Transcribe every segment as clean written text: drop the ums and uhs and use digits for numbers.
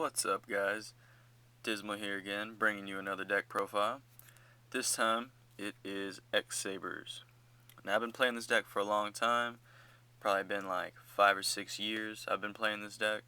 What's up, guys? Dismal here again, bringing you another deck profile. This time, it is X-Sabers. Now, I've been playing this deck for a long time. Probably been like 5 or 6 years I've been playing this deck.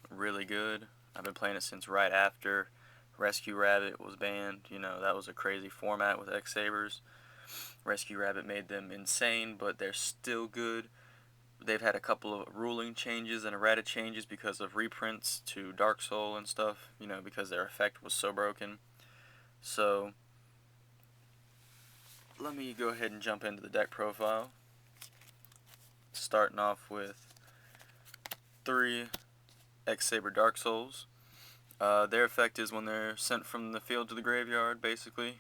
Really good. I've been playing it since right after Rescue Rabbit was banned. You know, that was a crazy format with X-Sabers. Rescue Rabbit made them insane, but they're still good. They've had a couple of ruling changes and errata changes because of reprints to Dark Soul and stuff, you know, because their effect was so broken. So, let me go ahead and jump into the deck profile. Starting off with 3 X-Saber Dark Souls. Their effect is when they're sent from the field to the graveyard, basically.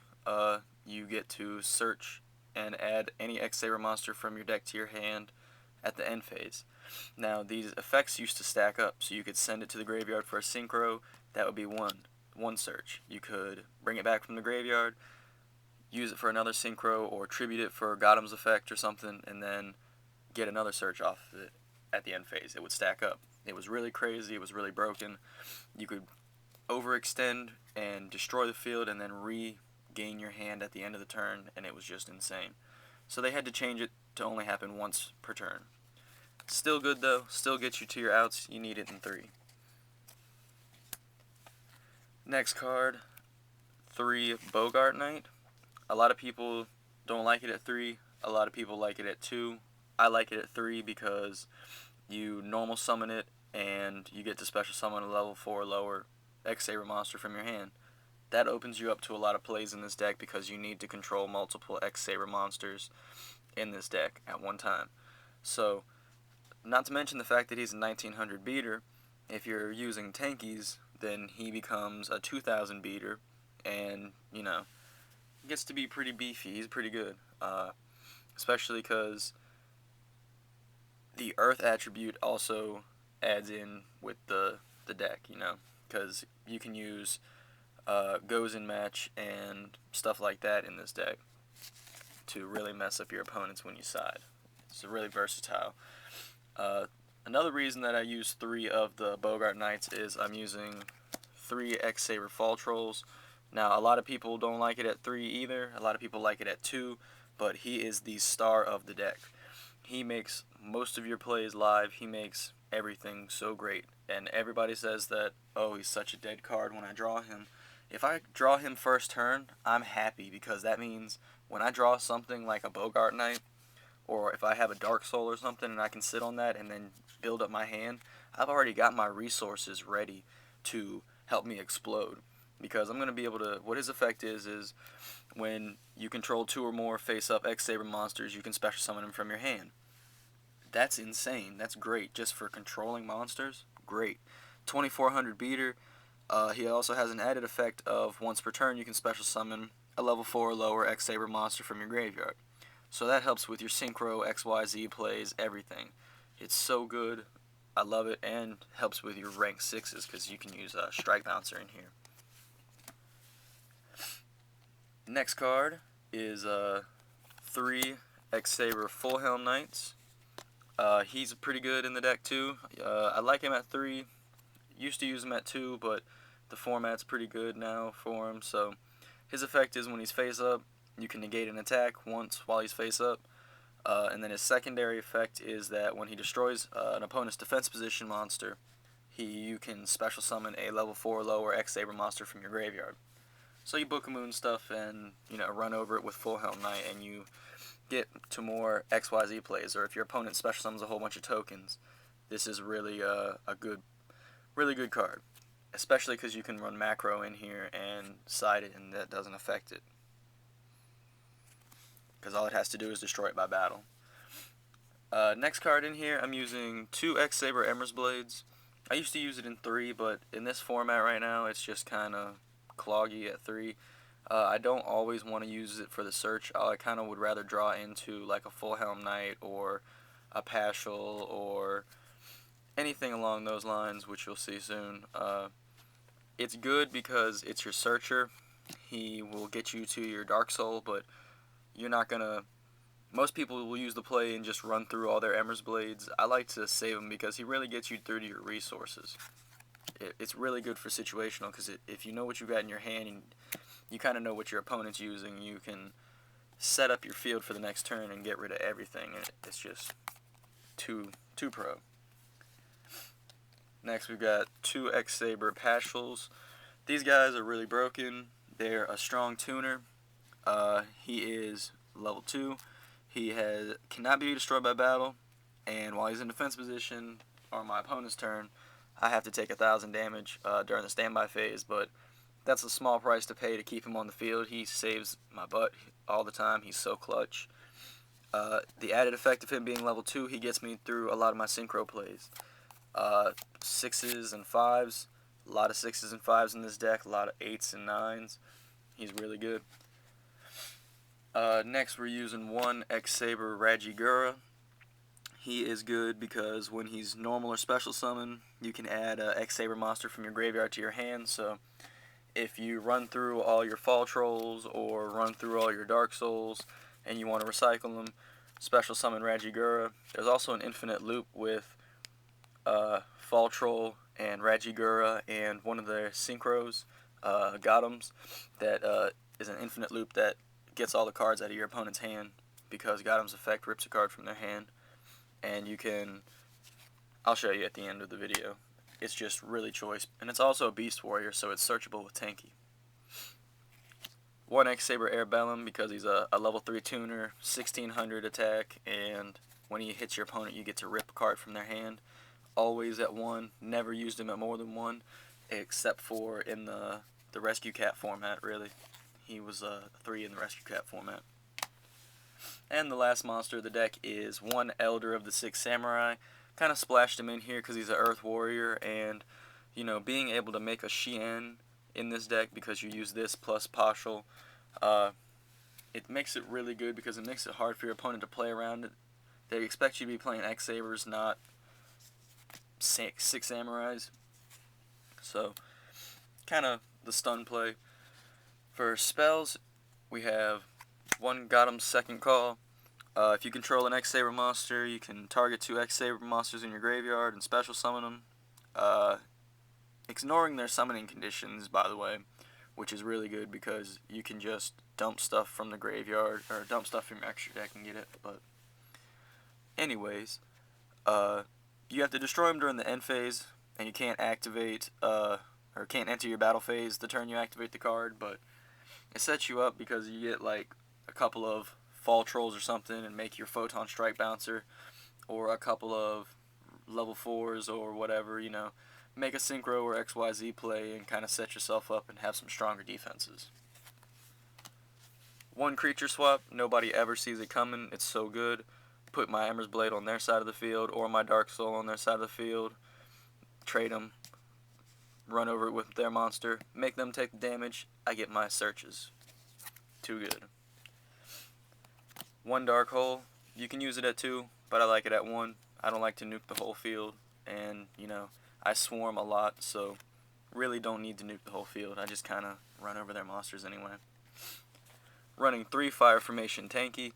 You get to search and add any X-Saber monster from your deck to your hand at the end phase. Now, these effects used to stack up, so you could send it to the graveyard for a synchro. That would be one search. You could bring it back from the graveyard, use it for another synchro, or tribute it for Gotham's effect or something, and then get another search off of it at the end phase. It would stack up. It was really crazy. It was really broken. You could overextend and destroy the field and then regain your hand at the end of the turn, and it was just insane. So they had to change it to only happen once per turn. Still good though, still gets you to your outs. You need it in 3. Next card, 3 Bogart Knight. A lot of people don't like it at 3, a lot of people like it at 2. I like it at 3 because you normal summon it and you get to special summon a level 4 or lower X-Saber monster from your hand. That opens you up to a lot of plays in this deck because you need to control multiple X-Saber monsters in this deck at one time. So, not to mention the fact that he's a 1900 beater. If you're using tankies, then he becomes a 2000 beater, and, you know, gets to be pretty beefy. He's pretty good, especially because the earth attribute also adds in with the deck, you know, because you can use goes in match and stuff like that in this deck to really mess up your opponents when you side. It's really versatile. Another reason that I use 3 of the Bogart Knights is I'm using 3 X-Saber Fall Trolls. Now, a lot of people don't like it at 3 either. A lot of people like it at 2, but he is the star of the deck. He makes most of your plays live. He makes everything so great. And everybody says that, oh, he's such a dead card when I draw him. If I draw him first turn, I'm happy because that means when I draw something like a Bogart Knight, or if I have a Dark Soul or something and I can sit on that and then build up my hand, I've already got my resources ready to help me explode. Because I'm going to be able to, what his effect is when you control 2 or more face-up X-Saber monsters, you can special summon them from your hand. That's insane. That's great. Just for controlling monsters, great. 2400 beater. He also has an added effect of once per turn you can special summon a level 4 or lower X-Saber monster from your graveyard. So that helps with your Synchro, XYZ plays, everything. It's so good. I love it, and helps with your rank 6s because you can use a Strike Bouncer in here. Next card is 3 X-Saber Full Helm Knights. He's pretty good in the deck too. I like him at 3. Used to use him at 2, but the format's pretty good now for him. So his effect is when he's face up, you can negate an attack once while he's face up. And then his secondary effect is that when he destroys an opponent's defense position monster, you can special summon a level 4 or lower X-Saber monster from your graveyard. So you book a moon stuff and, you know, run over it with Full Helm Knight and you get to more XYZ plays. Or if your opponent special summons a whole bunch of tokens, this is really a really good card. Especially because you can run macro in here and side it and that doesn't affect it. Because all it has to do is destroy it by battle. Next card in here, I'm using 2 X-Saber Embers Blades. I used to use it in 3, but in this format right now, it's just kind of cloggy at 3. I don't always want to use it for the search. I kind of would rather draw into like a Full Helm Knight or a Paschal or anything along those lines, which you'll see soon. It's good because it's your searcher. He will get you to your Dark Soul, but you're not going to... Most people will use the play and just run through all their Embers Blades. I like to save him because he really gets you through to your resources. It's really good for situational, because if you know what you got in your hand and you kind of know what your opponent's using, you can set up your field for the next turn and get rid of everything. And it's just too pro. Next, we've got two X-Saber Paschals. These guys are really broken. They're a strong tuner. He is level 2. He cannot be destroyed by battle, and while he's in defense position on my opponent's turn, I have to take 1,000 damage during the standby phase, but that's a small price to pay to keep him on the field. He saves my butt all the time. He's so clutch. The added effect of him being level 2, he gets me through a lot of my synchro plays. 6s and 5s, a lot of 6s and 5s in this deck, a lot of 8s and 9s. He's really good. Next, we're using one X-Saber Rajigura. He is good because when he's normal or special summon, you can add an X-Saber monster from your graveyard to your hand. So if you run through all your Fall Trolls or run through all your Dark Souls and you want to recycle them, special summon Rajigura. There's also an infinite loop with Fall Troll and Rajigura and one of their synchros, Gotems, that is an infinite loop that gets all the cards out of your opponent's hand, because Gotem's effect rips a card from their hand. And you can, I'll show you at the end of the video. It's just really choice. And it's also a Beast Warrior, so it's searchable with Tanky. One X-Saber Airbellum, because he's a level 3 tuner, 1600 attack, and when he hits your opponent, you get to rip a card from their hand. Always at 1, never used him at more than 1, except for in the Rescue Cat format, really. He was a 3 in the Rescue Cat format. And the last monster of the deck is one Elder of the Six Samurai. Kind of splashed him in here because he's an Earth Warrior, and, you know, being able to make a Shien in this deck because you use this plus Paschal, it makes it really good because it makes it hard for your opponent to play around it. They expect you to be playing X-Sabers, not six Samurais. So, kind of the stun play. For spells, we have one Gotem's Second Call. If you control an X-Saber monster, you can target 2 X-Saber monsters in your graveyard and special summon them. Ignoring their summoning conditions, by the way, which is really good because you can just dump stuff from the graveyard, or dump stuff from your extra deck and get it. But anyways, you have to destroy them during the end phase, and you can't activate, or can't enter your battle phase the turn you activate the card, but it sets you up because you get like a couple of Fall Trolls or something and make your Photon Strike Bouncer, or a couple of level 4s or whatever, you know, make a Synchro or XYZ play and kind of set yourself up and have some stronger defenses. One creature swap, nobody ever sees it coming, it's so good. Put my Ember's Blade on their side of the field or my Dark Soul on their side of the field, trade them, run over it with their monster, make them take the damage, I get my searches. Too good. One Dark Hole, you can use it at 2, but I like it at 1. I don't like to nuke the whole field, and, you know, I swarm a lot, so really don't need to nuke the whole field. I just kind of run over their monsters anyway. Running 3 Fire Formation Tanky.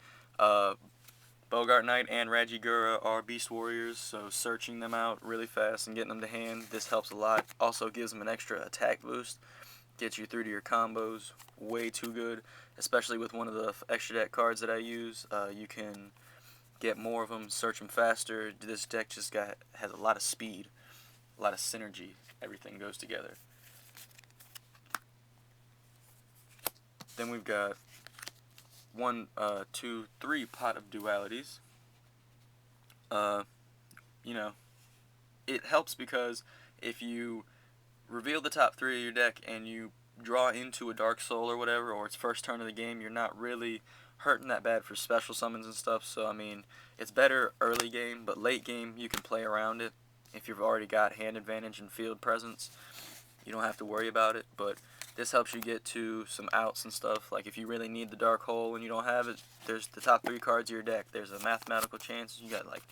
Bogart Knight and Rajigura are Beast Warriors, so searching them out really fast and getting them to hand, this helps a lot. Also gives them an extra attack boost. Gets you through to your combos. Way too good, especially with one of the extra deck cards that I use. You can get more of them, search them faster. This deck just has a lot of speed, a lot of synergy. Everything goes together. Then we've got 1, 2, 3 Pot of Dualities. You know, it helps because if you reveal the top 3 of your deck and you draw into a Dark Soul or whatever, or it's first turn of the game, you're not really hurting that bad for special summons and stuff. So, I mean, it's better early game, but late game you can play around it. If you've already got hand advantage and field presence, you don't have to worry about it. But this helps you get to some outs and stuff. Like if you really need the Dark Hole and you don't have it, there's the top 3 cards of your deck. There's a mathematical chance. You got like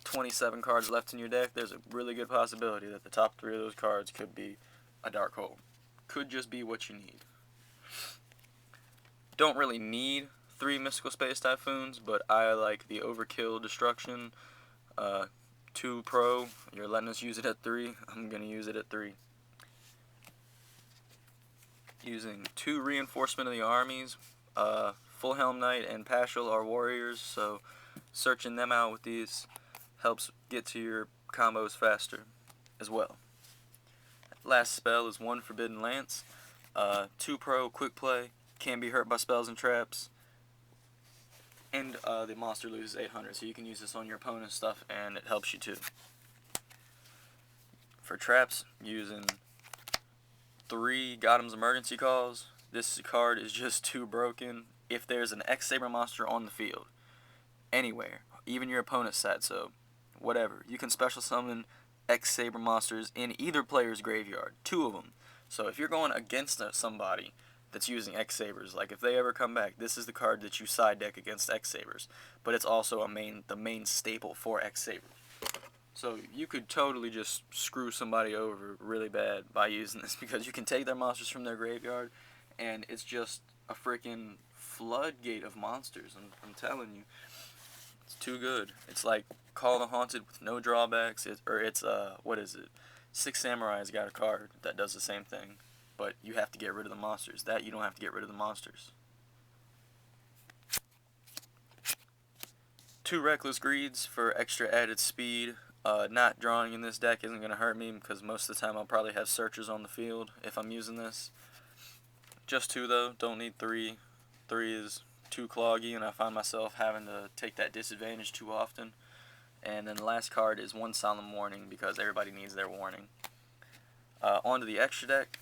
27 cards left in your deck. There's a really good possibility that the top 3 of those cards could be a Dark Hole. Could just be what you need. Don't really need 3 Mystical Space Typhoons, but I like the Overkill Destruction. 2 Pro, you're letting us use it at 3. I'm going to use it at 3. Using 2 Reinforcement of the Armies. Full Helm Knight and Paschal are warriors, so searching them out with these helps get to your combos faster as well. Last spell is 1 Forbidden Lance. 2 Pro, quick play, can be hurt by spells and traps, and the monster loses 800, so you can use this on your opponent's stuff and it helps you too. For traps, using 3 Gotham's Emergency Calls. This card is just too broken. If there's an X-Saber monster on the field, anywhere, even your opponent's side, so whatever, you can special summon X-Saber monsters in either player's graveyard, 2 of them. So if you're going against somebody that's using X-Sabers, like if they ever come back, this is the card that you side deck against X-Sabers. But it's also the main staple for X-Sabers. So you could totally just screw somebody over really bad by using this, because you can take their monsters from their graveyard, and it's just a freaking floodgate of monsters. I'm telling you, it's too good. It's like Call the Haunted with no drawbacks. What is it? 6 Samurai's got a card that does the same thing, but you have to get rid of the monsters. That you don't have to get rid of the monsters. 2 Reckless Greeds for extra added speed. Not drawing in this deck isn't going to hurt me, because most of the time I'll probably have searchers on the field if I'm using this. Just 2 though, don't need 3. 3 is too cloggy, and I find myself having to take that disadvantage too often. And then the last card is 1 Solemn Warning, because everybody needs their warning. Onto the extra deck,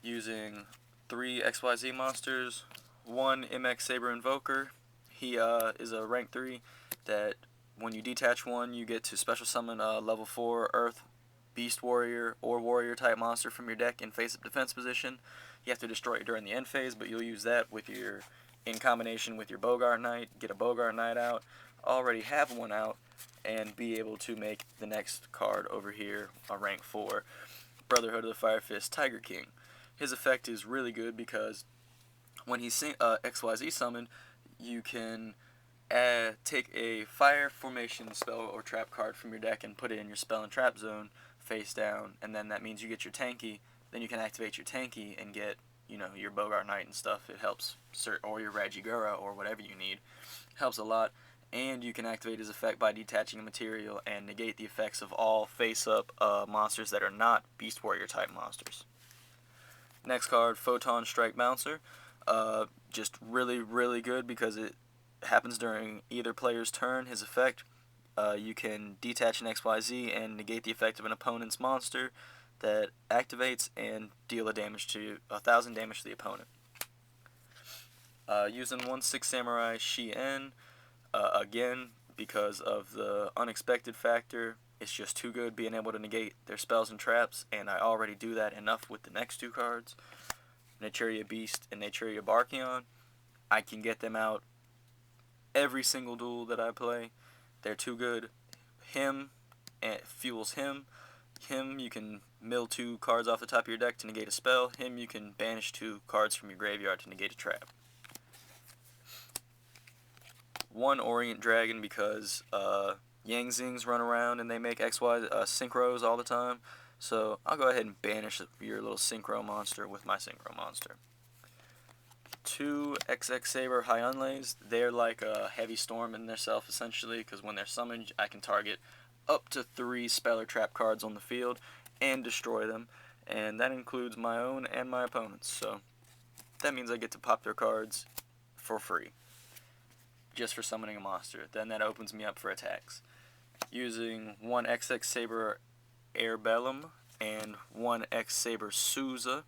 using 3 XYZ monsters, 1 X-Saber Invoker. He is a rank 3 that when you detach 1, you get to special summon a level 4 Earth, Beast Warrior, or Warrior type monster from your deck in face-up defense position. You have to destroy it during the end phase, but you'll use that with in combination with your Bogart Knight, get a Bogart Knight out, already have one out, and be able to make the next card over here a rank 4, Brotherhood of the Fire Fist Tiger King. His effect is really good because when he's XYZ summoned, you can take a fire formation spell or trap card from your deck and put it in your spell and trap zone face down, and then that means you get your tanky. Then you can activate your tanky and get, your Bogart Knight and stuff. It helps, or your Rajigura or whatever you need. Helps a lot. And you can activate his effect by detaching a material and negate the effects of all face-up monsters that are not Beast Warrior type monsters. Next card, Photon Strike Bouncer. Just really, really good because it happens during either player's turn. His effect, you can detach an XYZ and negate the effect of an opponent's monster that activates and deal 1,000 damage to the opponent. Using 1 6 Samurai Shien, again, because of the unexpected factor, it's just too good being able to negate their spells and traps, and I already do that enough with the next 2 cards, Naturia Beast and Naturia Barkion. I can get them out every single duel that I play. They're too good. Him, it fuels him. Him, you can mill 2 cards off the top of your deck to negate a spell. Him, you can banish 2 cards from your graveyard to negate a trap. 1 Orient Dragon because Yang Zings run around and they make XY synchros all the time. So I'll go ahead and banish your little synchro monster with my synchro monster. 2 X-Saber High Unlays. They're like a heavy storm in themselves essentially, because when they're summoned I can target up to 3 spell or trap cards on the field and destroy them, and that includes my own and my opponent's, so that means I get to pop their cards for free just for summoning a monster. Then that opens me up for attacks. Using 1 X-Saber Airbellum and 1 X-Saber Souza.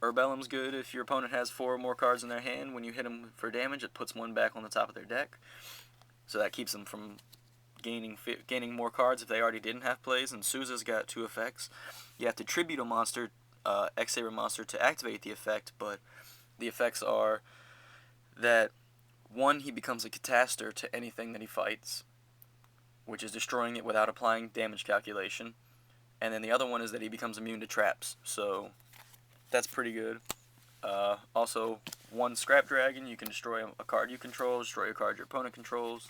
Airbellum's good if your opponent has 4 or more cards in their hand. When you hit them for damage, it puts 1 back on the top of their deck, so that keeps them from gaining more cards if they already didn't have plays. And Souza's got 2 effects. You have to tribute a monster, X-Saber monster, to activate the effect, but the effects are that 1, he becomes a cataster to anything that he fights, which is destroying it without applying damage calculation. And then the other one is that he becomes immune to traps, so that's pretty good. Also, 1 Scrap Dragon, you can destroy a card you control, destroy a card your opponent controls.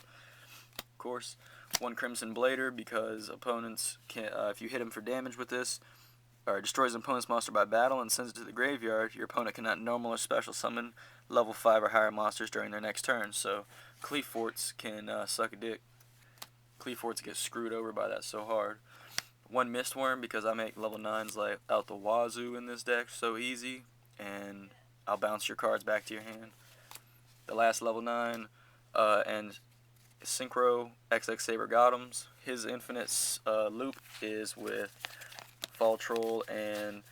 Of course, one Crimson Blader because opponents can, if you hit him for damage with this, or destroys an opponent's monster by battle and sends it to the graveyard, your opponent cannot normal or special summon level 5 or higher monsters during their next turn. So Cleaforts can suck a dick. Cleaforts get screwed over by that so hard. One Mistworm because I make level 9s like out the wazoo in this deck so easy, and I'll bounce your cards back to your hand. The last level 9 and Synchro X-Saber Gothams. His infinite loop is with Fall Troll and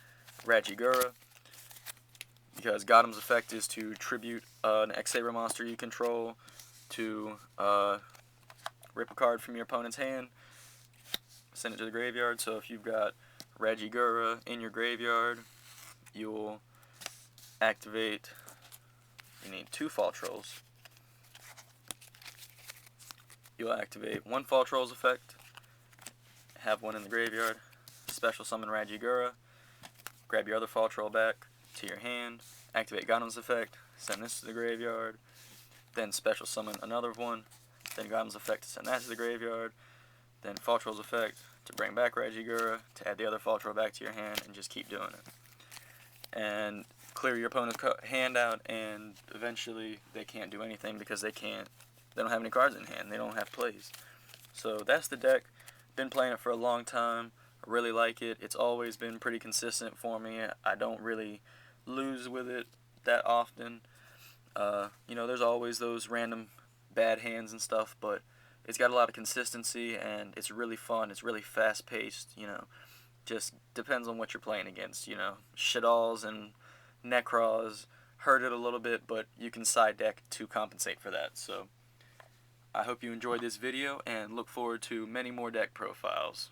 Rajigura, because Gotham's effect is to tribute an X-Saber monster you control to rip a card from your opponent's hand, send it to the graveyard. So if you've got Rajigura in your graveyard, you'll activate, you need 2 Fall Trolls. You'll activate 1 Fall Troll's effect, have 1 in the graveyard, special summon Rajigura, grab your other Fall Troll back to your hand, activate Gotham's effect, send this to the graveyard, then special summon another 1, then Gotham's effect to send that to the graveyard, then Fall Troll's effect to bring back Rajigura, to add the other Fall Troll back to your hand, and just keep doing it. And clear your opponent's hand out, and eventually they can't do anything because they don't have any cards in hand. They don't have plays. So that's the deck. Been playing it for a long time. I really like it. It's always been pretty consistent for me. I don't really lose with it that often. You know, there's always those random bad hands and stuff, but it's got a lot of consistency, and it's really fun. It's really fast-paced, you know. Just depends on what you're playing against, you know. Shaddolls and Necros hurt it a little bit, but you can side deck to compensate for that. So I hope you enjoyed this video and look forward to many more deck profiles.